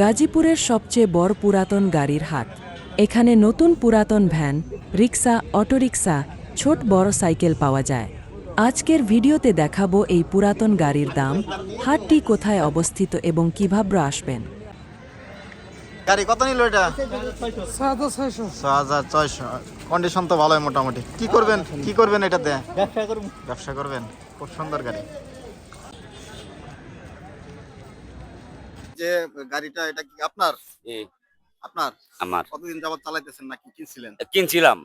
গাজীপুরের সবচেয়ে বড় পুরাতন গাড়ির হাট। এখানে নতুন পুরাতন ভ্যান, রিক্সা, অটোরিক্সা, ছোট বড় সাইকেল পাওয়া যায়। আজকের ভিডিওতে দেখাবো এই পুরাতন গাড়ির দাম, হাটটি কোথায় অবস্থিত এবং কিভাবে আসবেন। গাড়ি কত নিল এটা? 6,600 6,600। কন্ডিশন তো ভালোই মোটামুটি। কি করবেন এটাতে? ব্যবসা করবেন। খুব সুন্দর গাড়ি। যে গাড়িটা এটা কি আপনার? আপনার আমার কতদিন যাবত চালাইতেছেন নাকি কিনছিলেন? কিনছিলাম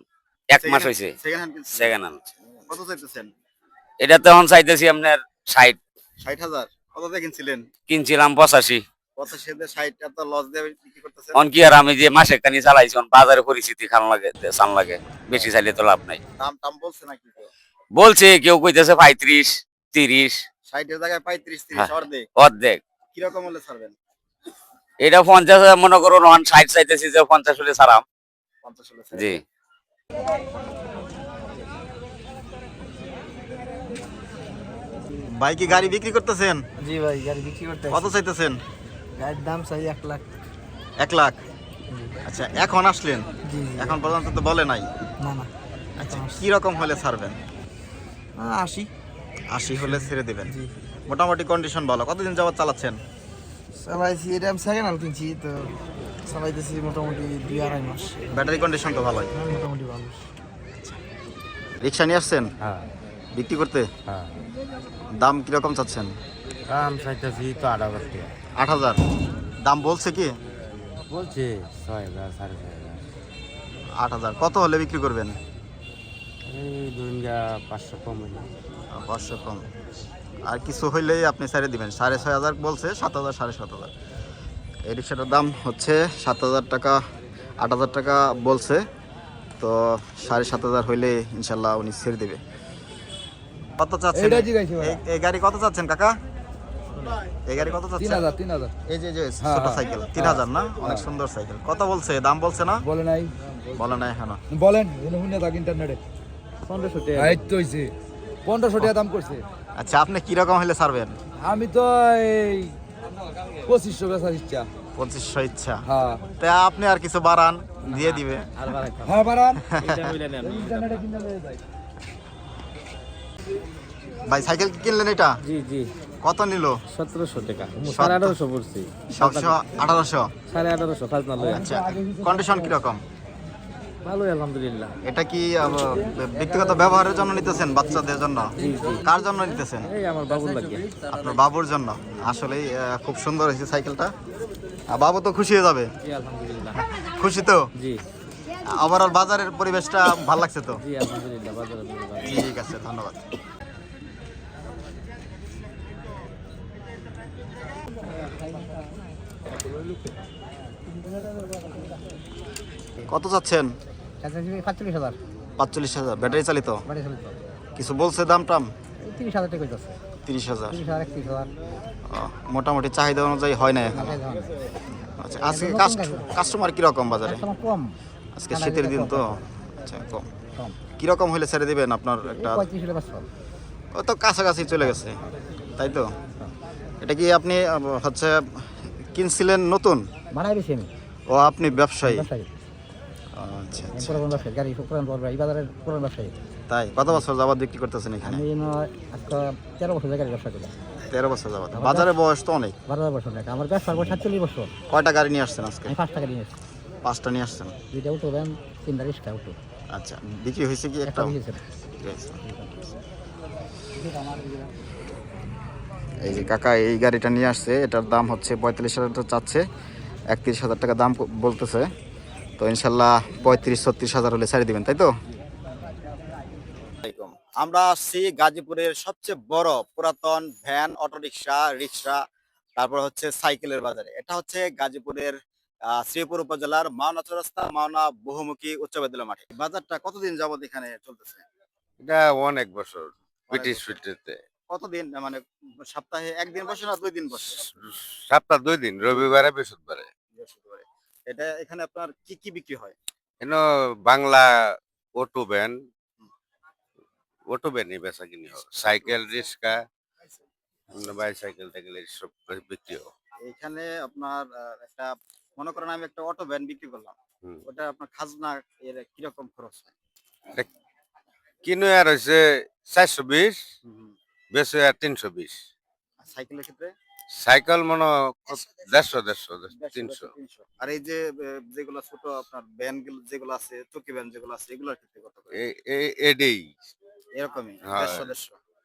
1 মাস হয়েছে। সেকেন্ড হ্যান্ড কিনছিলেন? Second hand. কত চাইতেছেন? এটা তো এখন চাইতেছি আপনার 60। 60,000। কত দিয়ে কিনছিলেন? কিনছিলাম 85। 85 দিয়ে 60 এত লস দিয়ে বিক্রি করতেছেন? অন কি আর আমি যে মাসে কানি চালাইছি বাজারে পরিস্থিতি খারাপ লাগে, সান লাগে, বেশি চাইলে তো লাভ নাই। দাম বলছে নাকি কেউ? বলছে কেউ কইতেছে 35, 30। 60 এর জায়গায় 35 30 হ্যাঁ, অর্ধেক। অর্ধেক। কি রকম হলে ছাড়বেন? এটা 50 মনে করুন 60 চাইতেছি, যে 50 হলে ছাড়াম। 50 হলে জি। ভাই কি গাড়ি বিক্রি করতেছেন? জি ভাই, গাড়ি বিক্রি করতে কত চাইতেছেন? গাড়ির দাম চাই 1 লাখ। 1 লাখ। আচ্ছা, এখন আসলেন? জি এখন পর্যন্ত তো বলে নাই। না না, আচ্ছা, কি রকম হলে ছাড়বেন? 80। 80 হলে ছেড়ে দিবেন। জি, মোটামুটি কন্ডিশন ভালো। কতদিন যাবত চালাচ্ছেন? চালাইছি, এটা আমি সেকেন্ড হ্যান্ড কিনছি, তো চালাইতেছি মোটামুটি 2-2.5 মাস। ব্যাটারি কন্ডিশন তো ভালোই। মোটামুটি ভালো। রিক্সা নিয়ে আসছেন হ্যাঁ বিক্রি করতে? হ্যাঁ, দাম কিরকম চাচ্ছেন? দাম চাইতেছি তো 8,000 টাকা। 8,000। দাম বলছে কি? বলছে 6,000 6,500। 8,000। কত হলে বিক্রি করবেন? এই ধরুন যা 500 কম হইলে। 500 কম। আর কিছু হইলেই আপনি ছেড়ে দিবেন। 6,500 বলছে, 7,000 7,500। এই রিক্সাটার দাম হচ্ছে 7,000 টাকা। 8,000 টাকা বলছে, তো 7,500 হইলে ইনশাল্লাহ উনি ছেড়ে দিবে। কত চাচ্ছেন এই গাড়ি? কত চাচ্ছেন কাকা? এই গাড়ি কত চাচ্ছেন? 3,000। এই যে ছোট সাইকেল 3,000 না? অনেক সুন্দর সাইকেল। কত বলছে? দাম বলছে না? বলে নাই, বলে নাই এখনো। বলেন শুনে থাক ইন্টারনেটে। 1500 টাকা। এই তো হইছে 1500 টাকা দাম করছে। আচ্ছা, আপনি কি রকম হলে ছাড়বেন? আমি তো এই 2500 বেচার ইচ্ছা। 2500 ইচ্ছা? হ্যাঁ তা আপনি আর কিছু বাড়ান, দিয়ে দিবে। হ্যাঁ, বাড়ান। ইন্টারনেটে কিনে লয়ে যাই। ভাই সাইকেল কি কিনলেন এটা? জি জি, কত নিল? 1700 টাকা। 1700 পড়ছি। 1800। 1850 খাজনা লই। আচ্ছা, কন্ডিশন কি রকম? ভালোই আলহামদুলিল্লাহ। এটা কি ব্যক্তিগত ব্যবহারের জন্য নিতেছেন? বাচ্চাদের জন্য? কার জন্য নিতেছেন? এই আমার বাবুর লাগে। আপনার বাবুর জন্য। আসলেই খুব সুন্দর হয়েছে সাইকেলটা। বাবু তো খুশি হয়ে যাবে। জি আলহামদুলিল্লাহ। খুশি তো? জি ওভারঅল বাজারের পরিবেশটা ভালো লাগছে তো? জি আলহামদুলিল্লাহ, বাজারে ভালো। ঠিক আছে, ধন্যবাদ। কত চাচ্ছেন? 45,000। 45,000। ব্যাটারি চালিত? বাড়ি চলে তো কিছু বলছে দাম টাম? 30,000 টাকা কইতাছে। 30,000। 30,000 31,000 মোটামুটি চাহিদা অনুযায়ী হয় না এখন। আচ্ছা, আজকে কাস্টমার কিরকম বাজারে? কম। আজকে শীতের দিন তো। আচ্ছা, কম। কম। কিরকম হলে ছেড়ে দিবেন আপনার একটা? 35 টাকা পাঁচশো। ও তো কাছাকাছি চলে গেছে, তাই তো? এটা কি আপনি হচ্ছে কিনছিলেন নতুন? ভাড়াই বেশি আমি। ও, আপনি ব্যবসায়ী? ব্যবসায়ী। আচ্ছা আচ্ছা। পুরান ব্যবসায়ী, গাড়ি পুরান বড় এই বাজারের পুরান ব্যবসায়ী। তাই? কত বছর যাবত বিক্রি করতেছেন এখানে? আমি আজকে 13 বছর গাড়ি ব্যবসা করি। 13 বছর যাবত। বাজারে বয়স তো অনেক। 12 বছর নাকি আমার ব্যবসার বয়স 47 বছর। কয়টা গাড়ি নিয়ে আসছেন আজকে? আমি 5 টাকা নিয়ে এসেছি। 5টা নিয়ে আসছেন? 2টা উঠো দেন, 3টা রিক্সা উঠো। আচ্ছা, বিক্রি হয়েছে কি একটা? একটা দিয়েছে। এই যে কাকা এই গাড়িটা নিয়ে আসছে, এটার দাম হচ্ছে 45,000 টাকা চাচ্ছে, 31,000 টাকা দাম বলতেছে। তো ইনশাল্লাহ 35-36,000 হলে ছেড়ে দিবেন, তাই তো? আমরা আসছি গাজীপুরের সবচেয়ে বড় পুরাতন ভ্যান, অটোরিকশা, রিক্সা, তারপর হচ্ছে সাইকেলের বাজারে। এটা হচ্ছে গাজীপুরের শ্রীপুর উপজেলার মাওনা চৌরাস্তা, মাওনা বহুমুখী উচ্চ বিদ্যালয় মাঠে। বাজারটা কতদিন যাবত এখানে চলতেছে? এটা অনেক বছর ব্রিটিশ ফিল্ডতে। কতদিন, মানে সপ্তাহে একদিন বসে না 2 দিন বসে? সপ্তাহ 2 দিন, রবিবারে বৃহস্পতিবারে। বৃহস্পতিবারে। এটা এখানে আপনার কি কি বিক্রি হয়? এনো বাংলা অটো ভ্যান, অটো ভ্যানই বেচা কিনি হয়। সাইকেল, রিক্সা, বাইসাইকেল টাইকেল সব বিক্রি হয়। এখানে আপনার একটা মনে করেন আমি একটা অটো ভ্যান বিক্রি করলাম, হুম। ওটা আপনার খাজনা এর কিরকম খরচ হয়? কিনে আর হয়েছে 420, বেশি আর 320। আর সাইকেলের ক্ষেত্রে সাইকেল মনে 150, 300। আর এই যে যেগুলো ছোট আপনার ভ্যান যেগুলো আছে, চকি ভ্যান যেগুলো আছে, এগুলোর ক্ষেত্রে কত করে? এডেই এরকমই হ্যাঁ। 150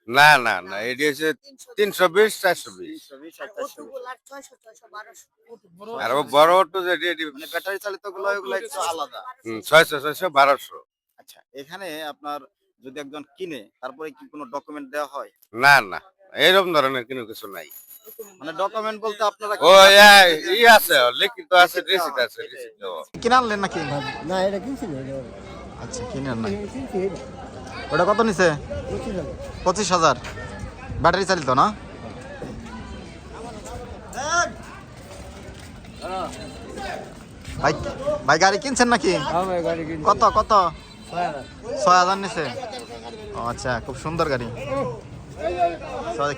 না না না, এডি হচ্ছে 320, 420। 320 আর 420। আর ও বড় অটো যে এডি মানে ব্যাটারি চালিত গুলো এগুলো একটু আলাদা। 600, 1200। আচ্ছা, এখানে আপনার যদি একজন কিনে তারপরে কি কোনো ডকুমেন্ট দেওয়া হয়? না না, এরকম ধরনের কোনো কিছু নাই। মানে ডকুমেন্ট বলতে আপনারা ও ই আছে, লিখিত আছে, রিসিট আছে, রিসিট দেওয়া। কিনে আনলেন নাকি? না এটা কিনছি না আচ্ছা, কিনে আনলেন। কিনছি ওটা কত নিছে? 25,000। ব্যাটারি চালিত না? ভাই ভাই গাড়ি কিনছেন নাকি? কত কত? 6,000 নিছে। ও আচ্ছা, খুব সুন্দর গাড়ি।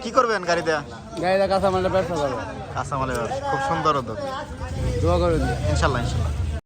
কি করবেন গাড়ি দেয়া? গাড়িটা কাঁচামালের ব্যবসা করবো। কাঁচামালের ব্যবসা। খুব সুন্দর উদ্যোগ। দোয়া করে ইনশাল্লাহ ইনশাল্লাহ।